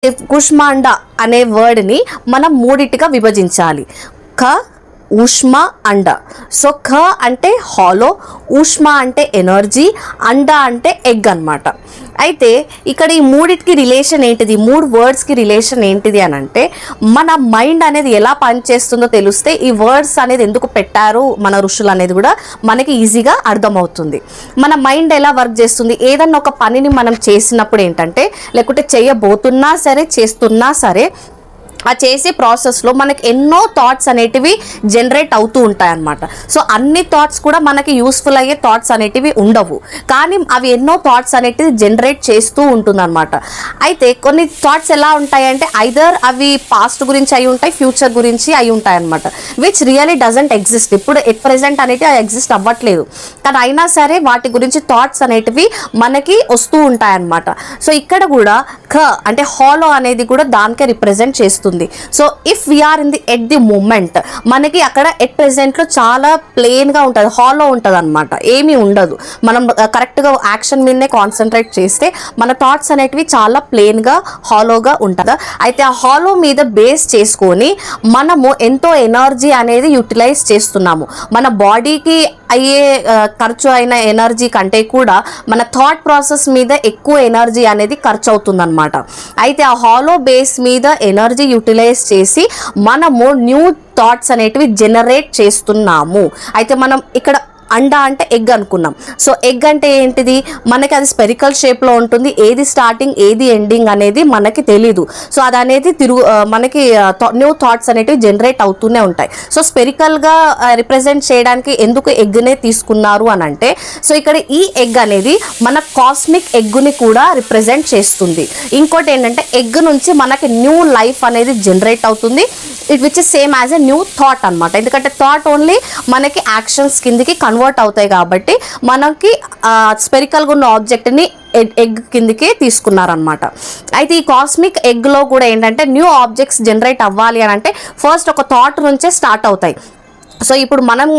కుష్మాండ అనే వర్డ్ని మనం మూడిటిగా విభజించాలి. ఖ, ఉష్మ, అండ. సో ఖ అంటే హాలో, ఉష్మ అంటే ఎనర్జీ, అండ అంటే ఎగ్ అన్నమాట. అయితే ఇక్కడ ఈ మూడిటికి రిలేషన్ ఏంటిది, మూడు వర్డ్స్కి రిలేషన్ ఏంటిది అని అంటే మన మైండ్ అనేది ఎలా పనిచేస్తుందో తెలిస్తే ఈ వర్డ్స్ అనేది ఎందుకు పెట్టారు మన ఋషులు అనేది కూడా మనకి ఈజీగా అర్థమవుతుంది. మన మైండ్ ఎలా వర్క్ చేస్తుంది, ఏదన్నా ఒక పనిని మనం చేసినప్పుడు ఏంటంటే లేకుంటే చేయబోతున్నా సరే చేస్తున్నా సరే ఆ చేసే ప్రాసెస్లో మనకి ఎన్నో థాట్స్ అనేటివి జనరేట్ అవుతూ ఉంటాయి అన్నమాట. సో అన్ని థాట్స్ కూడా మనకి యూస్ఫుల్ అయ్యే థాట్స్ అనేటివి ఉండవు, కానీ అవి ఎన్నో థాట్స్ అనేటివి జనరేట్ చేస్తూ ఉంటుంది అనమాట. అయితే కొన్ని థాట్స్ ఎలా ఉంటాయంటే ఐదర్ అవి పాస్ట్ గురించి అయి ఉంటాయి, ఫ్యూచర్ గురించి అయి ఉంటాయి అనమాట, విచ్ రియలీ డజంట్ ఎగ్జిస్ట్. ఇప్పుడు ఎట్ ప్రెజెంట్ అనేటివి ఎగ్జిస్ట్ అవ్వట్లేదు, కానీ అయినా సరే వాటి గురించి థాట్స్ అనేటివి మనకి వస్తూ ఉంటాయి అన్నమాట. సో ఇక్కడ కూడా ఖ అంటే హాలో అనేది కూడా దానికే రిప్రజెంట్ చేస్తుంది. So if we are in the at the moment, మనకి అక్కడ ఎట్ ప్రెజెంట్లో చాలా ప్లెయిన్గా ఉంటుంది, హాలో ఉంటుంది అనమాట, ఏమీ ఉండదు. మనం కరెక్ట్గా యాక్షన్ మీదనే కాన్సన్ట్రేట్ చేస్తే మన థాట్స్ అనేటివి చాలా ప్లెయిన్గా హాలోగా ఉంటుంది. అయితే ఆ హాలో మీద బేస్ చేసుకొని మనము ఎంతో ఎనర్జీ అనేది యూటిలైజ్ చేస్తున్నాము. మన బాడీకి అయ్యే ఖర్చు అయిన ఎనర్జీ కంటే కూడా మన థాట్ ప్రాసెస్ మీద ఎక్కువ ఎనర్జీ అనేది ఖర్చు అవుతుంది అనమాట. అయితే ఆ హాలో బేస్ మీద ఎనర్జీ యూటిలైజ్ చేసి మనము న్యూ థాట్స్ అనేటివి జనరేట్ చేస్తున్నాము. అయితే మనం ఇక్కడ అండ అంటే ఎగ్ అనుకున్నాం. సో ఎగ్ అంటే ఏంటిది, మనకి అది స్పెరికల్ షేప్లో ఉంటుంది, ఏది స్టార్టింగ్ ఏది ఎండింగ్ అనేది మనకి తెలీదు. సో అది అనేది మనకి న్యూ థాట్స్ అనేటివి జనరేట్ అవుతూనే ఉంటాయి. సో స్పెరికల్గా రిప్రజెంట్ చేయడానికి ఎందుకు ఎగ్నే తీసుకున్నారు అని అంటే, సో ఇక్కడ ఈ ఎగ్ అనేది మన కాస్మిక్ ఎగ్ని కూడా రిప్రజెంట్ చేస్తుంది. ఇంకోటి ఏంటంటే ఎగ్ నుంచి మనకి న్యూ లైఫ్ అనేది జనరేట్ అవుతుంది, which is same as a new thought అనమాట. ఎందుకంటే థాట్ ఓన్లీ మనకి యాక్షన్స్ కిందికి కన్వర్ట్ అవుతాయి కాబట్టి మనకి స్పెరికల్గా ఉన్న ఆబ్జెక్ట్ని ఎగ్ కిందికి తీసుకున్నారనమాట. అయితే ఈ కాస్మిక్ ఎగ్లో కూడా ఏంటంటే న్యూ ఆబ్జెక్ట్స్ జనరేట్ అవ్వాలి అని అంటే ఫస్ట్ ఒక థాట్ నుంచే స్టార్ట్ అవుతాయి. సో ఇప్పుడు మనం